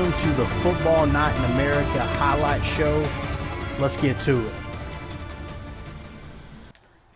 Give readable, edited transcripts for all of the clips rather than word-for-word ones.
welcome to the Football Night in America highlight show. Let's get to it.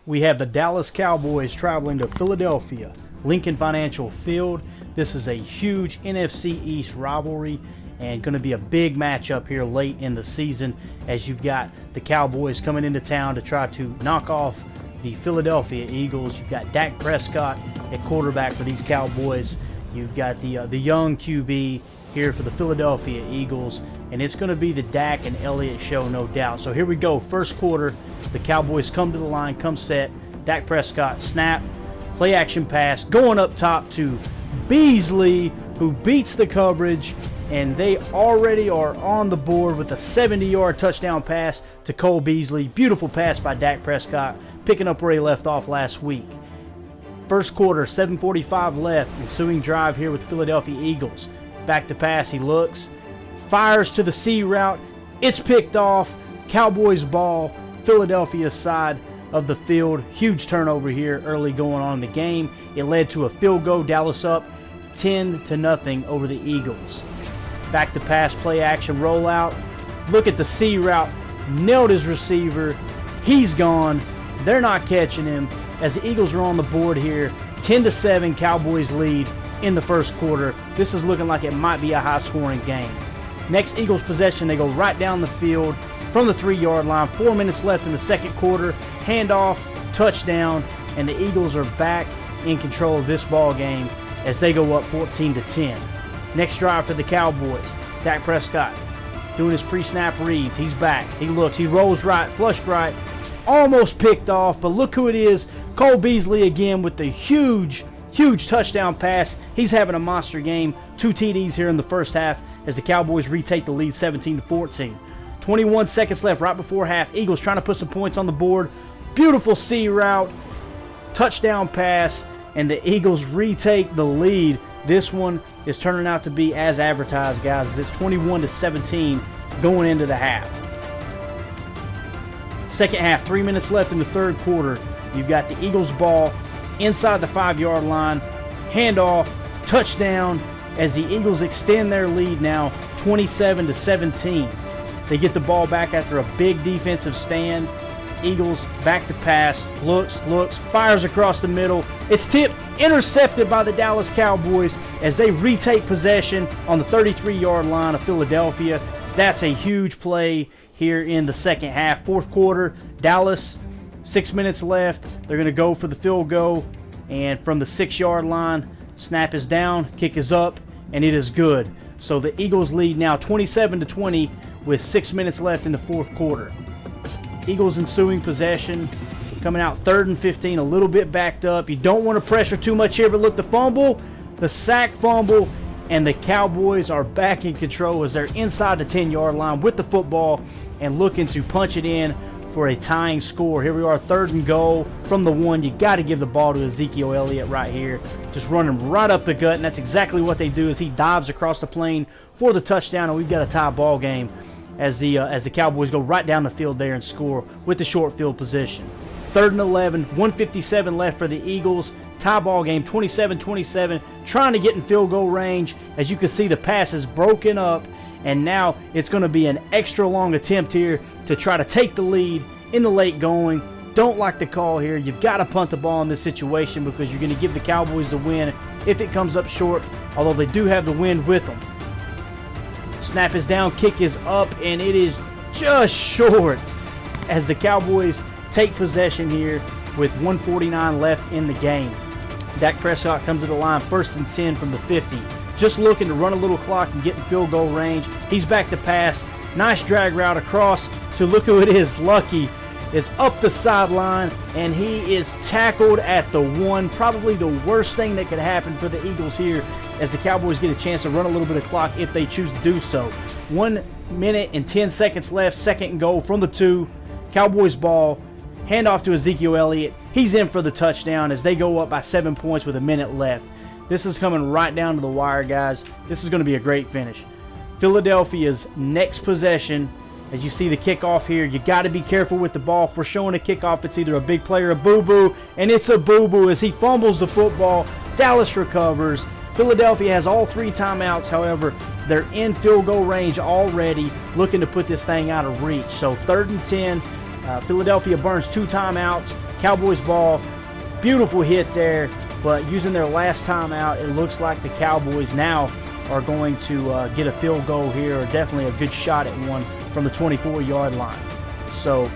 We have the Dallas Cowboys traveling to Philadelphia, Lincoln Financial Field. This is a huge NFC East rivalry and going to be a big matchup here late in the season, as you've got the Cowboys coming into town to try to knock off the Philadelphia Eagles. You've got Dak Prescott at quarterback for these Cowboys. You've got the young QB here for the Philadelphia Eagles, and it's going to be the Dak and Elliott show, no doubt. So here we go, first quarter. The Cowboys come to the line, come set. Dak Prescott, snap, play action pass, going up top to Beasley, who beats the coverage, and they already are on the board with a 70-yard touchdown pass to Cole Beasley. Beautiful pass by Dak Prescott, picking up where he left off last week. First quarter, 7:45 left, ensuing drive here with the Philadelphia Eagles. Back to pass, he looks, fires to the C route, it's picked off, Cowboys ball, Philadelphia side of the field. Huge turnover here early going on in the game. It led to a field goal, Dallas up 10-0 over the Eagles. Back to pass, play action, rollout. Look at the C route, nailed his receiver, he's gone, they're not catching him. As the Eagles are on the board here, 10-7 Cowboys lead in the first quarter. This is looking like it might be a high-scoring game. Next Eagles possession, they go right down the field from the 3-yard line. 4 minutes left in the second quarter. Handoff, touchdown, and the Eagles are back in control of this ball game as they go up 14-10. Next drive for the Cowboys. Dak Prescott doing his pre-snap reads. He's back. He looks. He rolls right, flushed right. Almost picked off, but look who it is. Cole Beasley again with the huge touchdown pass. He's having a monster game. 2 TDs here in the first half as the Cowboys retake the lead 17-14. 21 seconds left right before half. Eagles trying to put some points on the board. Beautiful C route. Touchdown pass, and the Eagles retake the lead. This one is turning out to be as advertised, guys. It's 21-17 going into the half. Second half, 3 minutes left in the third quarter. You've got the Eagles ball inside the 5-yard line. Handoff, touchdown, as the Eagles extend their lead now 27-17. They get the ball back after a big defensive stand. Eagles back to pass, looks, fires across the middle. It's tipped, intercepted by the Dallas Cowboys as they retake possession on the 33-yard line of Philadelphia. That's a huge play here in the second half. Fourth quarter, Dallas, 6 minutes left. They're going to go for the field goal, and from the 6-yard line, snap is down, kick is up, and it is good. So the Eagles lead now 27-20 with 6 minutes left in the fourth quarter. Eagles ensuing possession, coming out 3rd and 15, a little bit backed up. You don't want to pressure too much here, but look, the fumble, the sack fumble, and the Cowboys are back in control as they're inside the 10-yard line with the football and looking to punch it in for a tying score. Here we are, 3rd and goal from the 1. You got to give the ball to Ezekiel Elliott right here. Just running right up the gut, and that's exactly what they do as he dives across the plane for the touchdown, and we've got a tie ball game as the Cowboys go right down the field there and score with the short field position. 3rd and 11, 1:57 left for the Eagles. Tie ball game, 27-27, trying to get in field goal range. As you can see, the pass is broken up, and now it's going to be an extra long attempt here to try to take the lead in the late going. Don't like the call here. You've got to punt the ball in this situation because you're going to give the Cowboys the win if it comes up short, although they do have the wind with them. Snap is down, kick is up, and it is just short as the Cowboys take possession here with 1:49 left in the game. Dak Prescott comes to the line, 1st and 10 from the 50. Just looking to run a little clock and get in field goal range. He's back to pass. Nice drag route across to, look who it is, Lucky is up the sideline, and he is tackled at the 1. Probably the worst thing that could happen for the Eagles here as the Cowboys get a chance to run a little bit of clock if they choose to do so. 1 minute and 10 seconds left, 2nd and goal from the 2. Cowboys ball, handoff to Ezekiel Elliott. He's in for the touchdown as they go up by 7 points with a minute left. This is coming right down to the wire, guys. This is going to be a great finish. Philadelphia's next possession, as you see the kickoff here, you got to be careful with the ball. If we're showing a kickoff, it's either a big play or a boo-boo, and it's a boo-boo as he fumbles the football. Dallas recovers. Philadelphia has all 3 timeouts. However, they're in field goal range already, looking to put this thing out of reach. So 3rd and 10. Philadelphia burns 2 timeouts. Cowboys ball. Beautiful hit there, but using their last timeout, it looks like the Cowboys now are going to get a field goal here, or definitely a good shot at one from the 24-yard line. So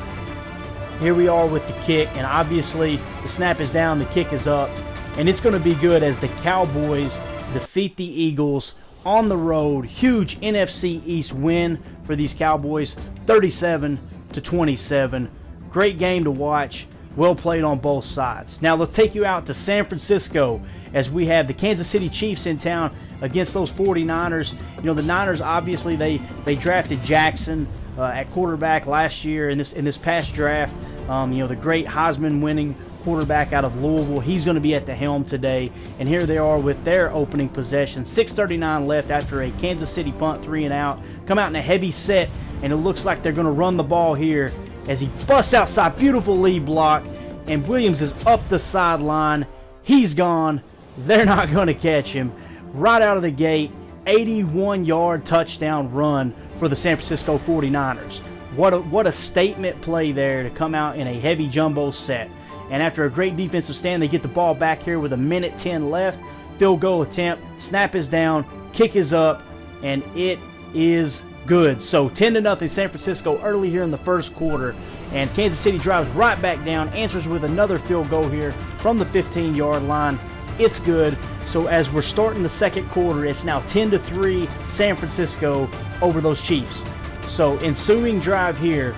here we are with the kick, and obviously the snap is down, the kick is up, and it's going to be good as the Cowboys defeat the Eagles on the road. Huge NFC East win for these Cowboys, 37-27. Great game to watch. Well played on both sides. Now let's take you out to San Francisco as we have the Kansas City Chiefs in town against those 49ers. You know, the Niners, obviously they drafted Jackson at quarterback last year in this past draft. You know, the great Heisman winning quarterback out of Louisville. He's going to be at the helm today. And here they are with their opening possession. 6:39 left after a Kansas City punt, 3 and out. Come out in a heavy set, and it looks like they're going to run the ball here as he busts outside. Beautiful lead block, and Williams is up the sideline. He's gone. They're not going to catch him. Right out of the gate, 81-yard touchdown run for the San Francisco 49ers. What a statement play there to come out in a heavy jumbo set. And after a great defensive stand, they get the ball back here with 1:10 left. Field goal attempt. Snap is down. Kick is up. And it is good. So 10-0 San Francisco early here in the first quarter. And Kansas City drives right back down. Answers with another field goal here from the 15-yard line. It's good. So as we're starting the second quarter, it's now 10-3 San Francisco over those Chiefs. So ensuing drive here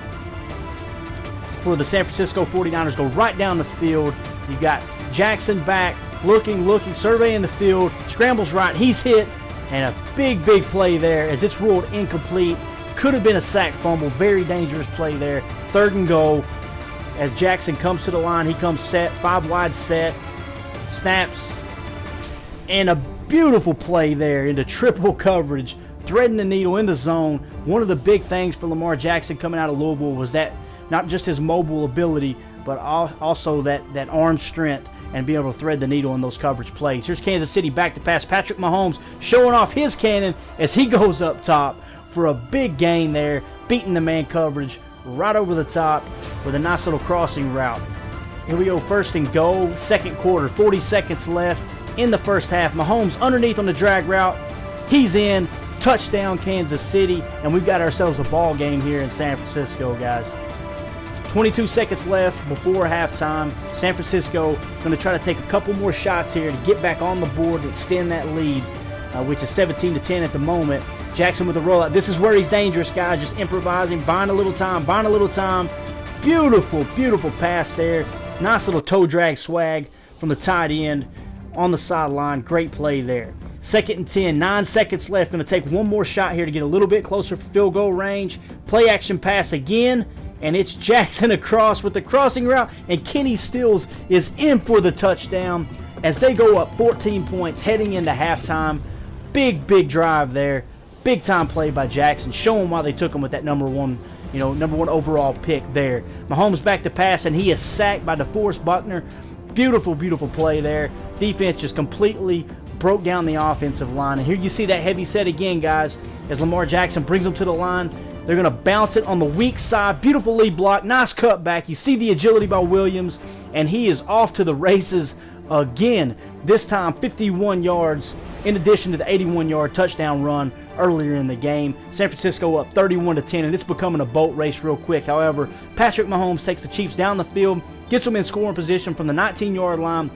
for the San Francisco 49ers go right down the field. You got Jackson back, looking, surveying the field, scrambles right, he's hit, and a big play there as it's ruled incomplete. Could have been a sack fumble, very dangerous play there. 3rd and goal as Jackson comes to the line. He comes set, 5 wide set, snaps, and a beautiful play there into triple coverage, threading the needle in the zone. One of the big things for Lamar Jackson coming out of Louisville was that not just his mobile ability, but also that arm strength and being able to thread the needle in those coverage plays. Here's Kansas City back to pass. Patrick Mahomes showing off his cannon as he goes up top for a big gain there, beating the man coverage right over the top with a nice little crossing route. Here we go, 1st and goal, second quarter, 40 seconds left in the first half. Mahomes underneath on the drag route. He's in. Touchdown, Kansas City. And we've got ourselves a ball game here in San Francisco, guys. 22 seconds left before halftime. San Francisco going to try to take a couple more shots here to get back on the board to extend that lead, which is 17-10 at the moment. Jackson with the rollout. This is where he's dangerous, guys. Just improvising, buying a little time. Beautiful pass there. Nice little toe drag swag from the tight end on the sideline. Great play there. 2nd and 10, 9 seconds left. Going to take one more shot here to get a little bit closer for field goal range. Play action pass again. And it's Jackson across with the crossing route, and Kenny Stills is in for the touchdown as they go up 14 points heading into halftime. Big drive there. Big time play by Jackson, showing why they took him with that number one overall pick there. Mahomes back to pass, and he is sacked by DeForest Buckner. Beautiful play there. Defense just completely broke down the offensive line. And here you see that heavy set again, guys, as Lamar Jackson brings them to the line. They're going to bounce it on the weak side. Beautiful lead block. Nice cutback. You see the agility by Williams, and he is off to the races again. This time 51 yards in addition to the 81-yard touchdown run earlier in the game. San Francisco up 31-10, and it's becoming a boat race real quick. However, Patrick Mahomes takes the Chiefs down the field, gets them in scoring position from the 19-yard line.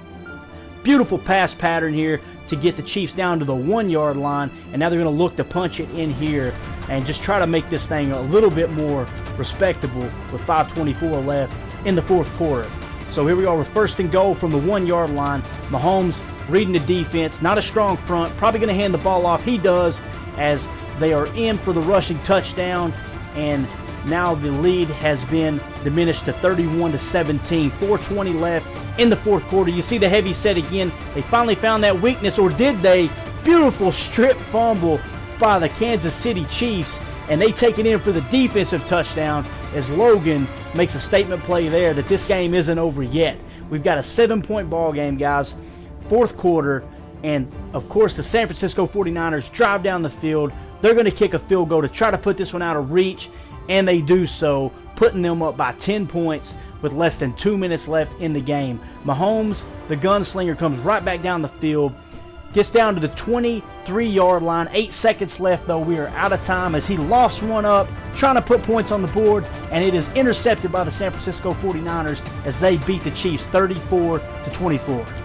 Beautiful pass pattern here to get the Chiefs down to the 1-yard line, and now they're going to look to punch it in here and just try to make this thing a little bit more respectable with 5:24 left in the fourth quarter. So here we are with 1st and goal from the 1-yard line. Mahomes reading the defense, not a strong front, probably going to hand the ball off. He does, as they are in for the rushing touchdown, and now the lead has been diminished to 31-17. 4:20 left in the fourth quarter. You see the heavy set again. They finally found that weakness, or did they? Beautiful strip fumble by the Kansas City Chiefs, and they take it in for the defensive touchdown as Logan makes a statement play there that this game isn't over yet. We've got a 7-point ball game, guys. Fourth quarter, And of course, the San Francisco 49ers drive down the field. They're going to kick a field goal to try to put this one out of reach, and they do so, putting them up by 10 points with less than 2 minutes left in the game. Mahomes, the gunslinger, comes right back down the field, gets down to the 23-yard line. 8 seconds left, though. We are out of time as he lofts one up, trying to put points on the board, and it is intercepted by the San Francisco 49ers as they beat the Chiefs 34-24.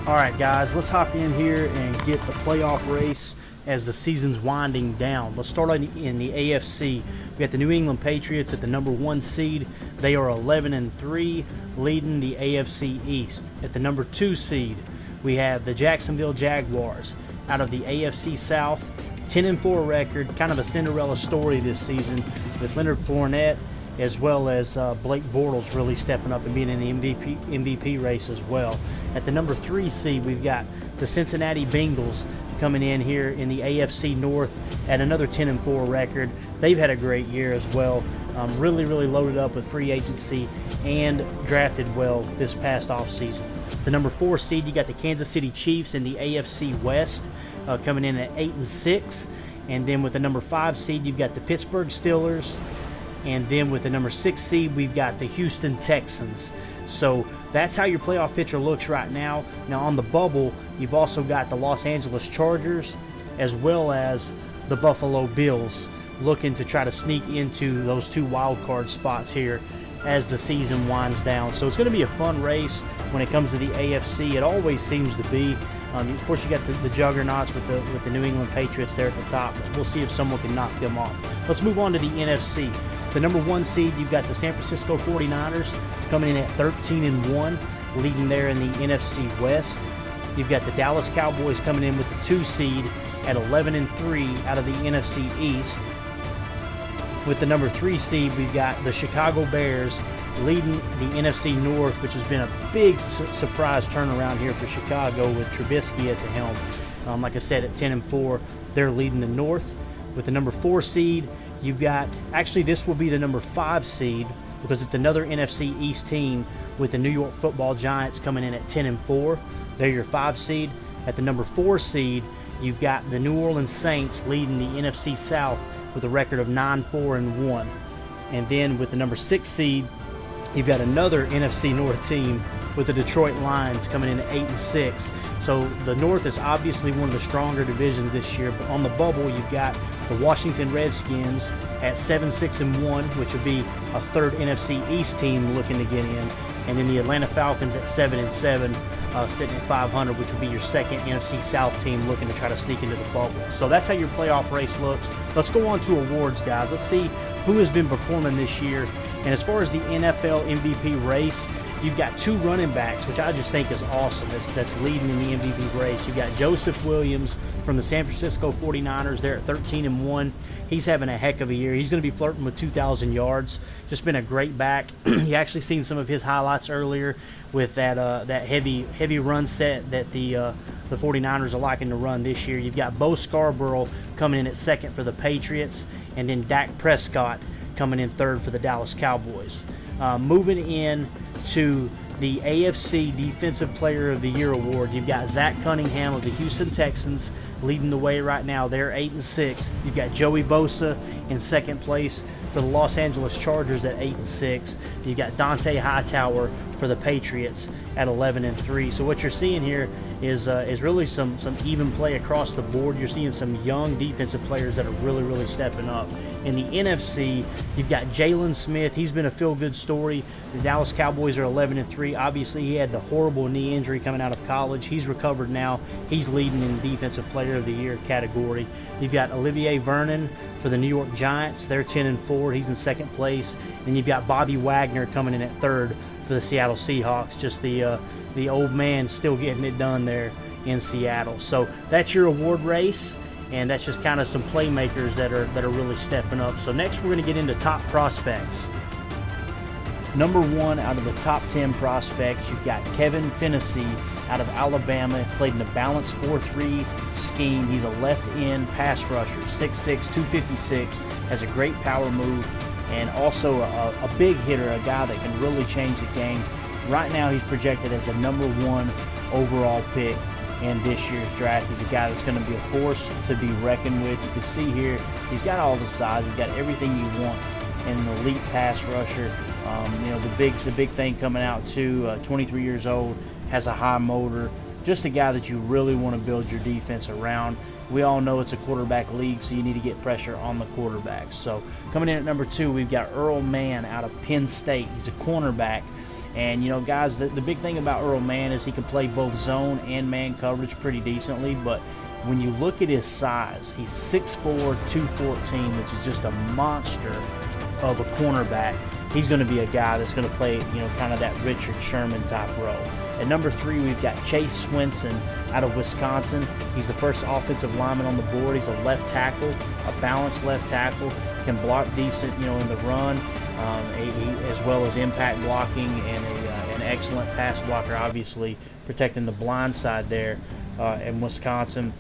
All right, guys, let's hop in here and get the playoff race as the season's winding down. Let's start in the AFC. We got the New England Patriots at the number 1 seed. They are 11-3, leading the AFC East. At the number 2 seed, we have the Jacksonville Jaguars out of the AFC South, 10-4 record, kind of a Cinderella story this season with Leonard Fournette as well as Blake Bortles really stepping up and being in the MVP race as well. At the number 3 seed, we've got the Cincinnati Bengals coming in here in the AFC North at another 10-4 record. They've had a great year as well. Really loaded up with free agency and drafted well this past offseason. The number 4 seed, you got the Kansas City Chiefs in the AFC West coming in at 8-6. And then with the number 5 seed, you've got the Pittsburgh Steelers. And then with the number 6 seed, we've got the Houston Texans. So that's how your playoff picture looks right now. Now on the bubble, you've also got the Los Angeles Chargers as well as the Buffalo Bills looking to try to sneak into those 2 wild card spots here as the season winds down. So it's going to be a fun race when it comes to the AFC. It always seems to be. Of course, you got the juggernauts with the New England Patriots there at the top. But we'll see if someone can knock them off. Let's move on to the NFC. The number 1 seed, you've got the San Francisco 49ers coming in at 13-1, leading there in the NFC West. You've got the Dallas Cowboys coming in with the 2 seed at 11-3 out of the NFC East. With the number 3 seed, we've got the Chicago Bears leading the NFC North, which has been a big surprise turnaround here for Chicago with Trubisky at the helm. Like I said, at 10-4, they're leading the North. With the number 4 seed, you've got, actually this will be the number 5 seed because it's another NFC East team with the New York Football Giants coming in at 10-4. They're your 5 seed. At the number 4 seed, you've got the New Orleans Saints leading the NFC South with a record of 9-4-1. And then with the number 6 seed, you've got another NFC North team with the Detroit Lions coming in at 8-6. So the North is obviously one of the stronger divisions this year, but on the bubble you've got the Washington Redskins at 7-6-1, which would be a 3rd NFC East team looking to get in, and then the Atlanta Falcons at 7-7, sitting at 500, which would be your 2nd NFC South team looking to try to sneak into the bubble. So that's how your playoff race looks. Let's go on to awards, guys. Let's see who has been performing this year. And as far as the NFL MVP race, you've got 2 running backs, which I just think is awesome. That's leading in the MVP race. You've got Joseph Williams from the San Francisco 49ers there at 13-1. He's having a heck of a year. He's going to be flirting with 2,000 yards. Just been a great back. You actually seen some of his highlights earlier with that heavy run set that the 49ers are liking to run this year. You've got Bo Scarborough coming in at 2nd for the Patriots, and then Dak Prescott coming in 3rd for the Dallas Cowboys. Moving in to the AFC Defensive Player of the Year award, you've got Zach Cunningham of the Houston Texans leading the way right now. They're 8-6. You've got Joey Bosa in 2nd place for the Los Angeles Chargers at 8-6. You've got Dante Hightower for the Patriots at 11-3. So what you're seeing here is really some even play across the board. You're seeing some young defensive players that are really stepping up. In the NFC, you've got Jalen Smith. He's been a feel-good story. The Dallas Cowboys are 11-3. Obviously, he had the horrible knee injury coming out of college. He's recovered now. He's leading in the Defensive Player of the Year category. You've got Olivier Vernon for the New York Giants. They're 10-4. He's in 2nd place. And you've got Bobby Wagner coming in at 3rd for the Seattle Seahawks. Just the old man still getting it done there in Seattle. So that's your award race, and that's just kind of some playmakers that are really stepping up. So next we're going to get into top prospects. Number 1 out of the top 10 prospects, you've got Kevin Fennessy out of Alabama. Played in a balanced 4-3 scheme. He's a left-end pass rusher, 6'6", 256, has a great power move, and also a big hitter, a guy that can really change the game. Right now he's projected as the number 1 overall pick in this year's draft. He's a guy that's going to be a force to be reckoned with. You can see here, he's got all the size. He's got everything you want in an elite pass rusher. You know, the big thing coming out too, 23 years old, has a high motor. Just a guy that you really want to build your defense around. We all know it's a quarterback league, so you need to get pressure on the quarterbacks. So coming in at number 2, we've got Earl Mann out of Penn State. He's a cornerback. And, you know, guys, the big thing about Earl Mann is he can play both zone and man coverage pretty decently. But when you look at his size, he's 6'4", 214, which is just a monster of a cornerback. He's going to be a guy that's going to play, you know, kind of that Richard Sherman type role. At number 3, we've got Chase Swenson out of Wisconsin. He's the first offensive lineman on the board. He's a left tackle, a balanced left tackle, can block decent, you know, in the run, as well as impact blocking, and an excellent pass blocker, obviously protecting the blind side there in Wisconsin.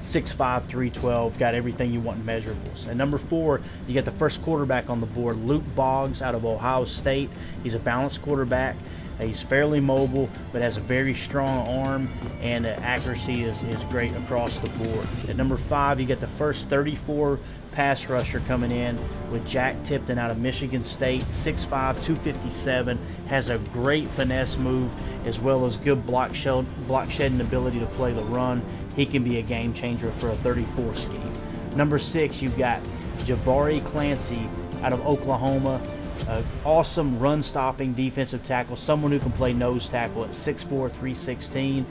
6'5", 312, got everything you want in measurables. At number 4, you got the first quarterback on the board, Luke Boggs out of Ohio State. He's a balanced quarterback. He's fairly mobile, but has a very strong arm, and accuracy is great across the board. At number 5, you got the first 34 pass rusher coming in with Jack Tipton out of Michigan State, 6'5", 257, has a great finesse move as well as good block shedding ability to play the run. He can be a game changer for a 34 scheme. Number 6, you've got Jabari Clancy out of Oklahoma. Awesome run-stopping defensive tackle, someone who can play nose tackle at 6'4", 316.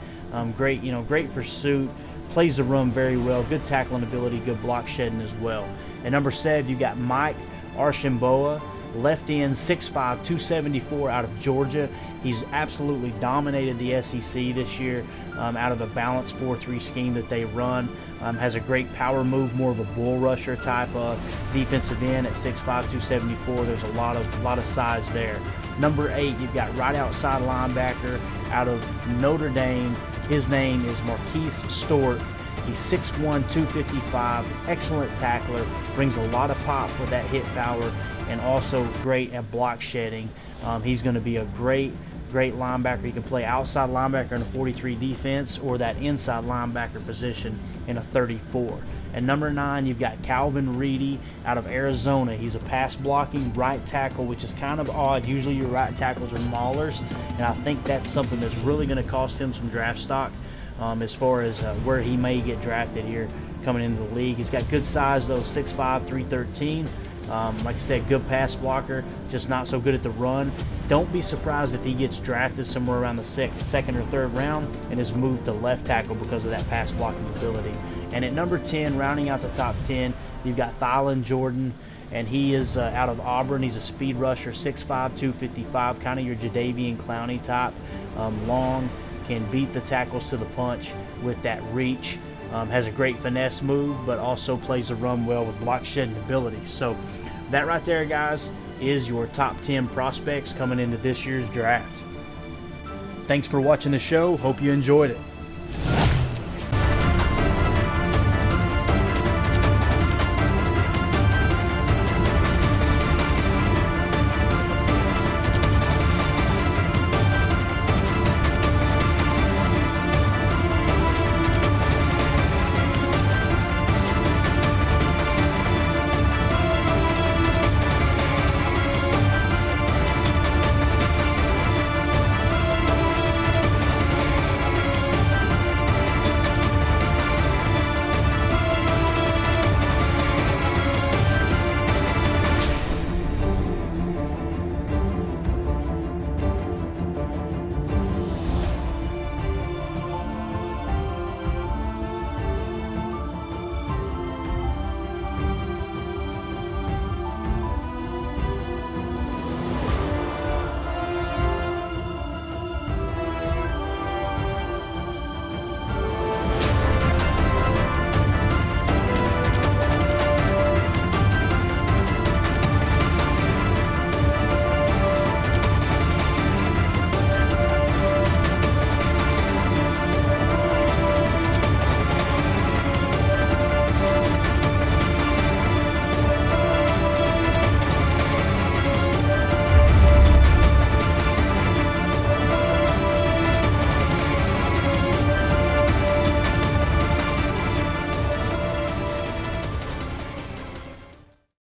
Great pursuit, plays the run very well, good tackling ability, good block shedding as well. At number 7, you got Mike Archambault, left end, 6'5", 274 out of Georgia. He's absolutely dominated the SEC this year out of a balanced 4-3 scheme that they run. Has a great power move, more of a bull rusher type of defensive end at 6'5", 274. There's a lot of size there. Number 8, you've got right outside linebacker out of Notre Dame. His name is Marquise Stewart. He's 6'1", 255, excellent tackler, brings a lot of pop with that hit power, and also great at block shedding. He's going to be a great linebacker. He can play outside linebacker in a 43 defense or that inside linebacker position in a 34. At number 9, you've got Calvin Reedy out of Arizona. He's a pass blocking right tackle, which is kind of odd. Usually your right tackles are maulers, and I think that's something that's really going to cost him some draft stock as far as where he may get drafted here coming into the league. He's got good size though, 6'5", 313. Like I said, good pass blocker, just not so good at the run. Don't be surprised if he gets drafted somewhere around the second or third round and is moved to left tackle because of that pass blocking ability. And at number 10, rounding out the top 10, you've got Thielen Jordan, and he is out of Auburn. He's a speed rusher, 6'5", 255, kind of your Jadeveon Clowney type, long, can beat the tackles to the punch with that reach. Has a great finesse move, but also plays the run well with block shedding ability. So that right there, guys, is your top 10 prospects coming into this year's draft. Thanks for watching the show. Hope you enjoyed it.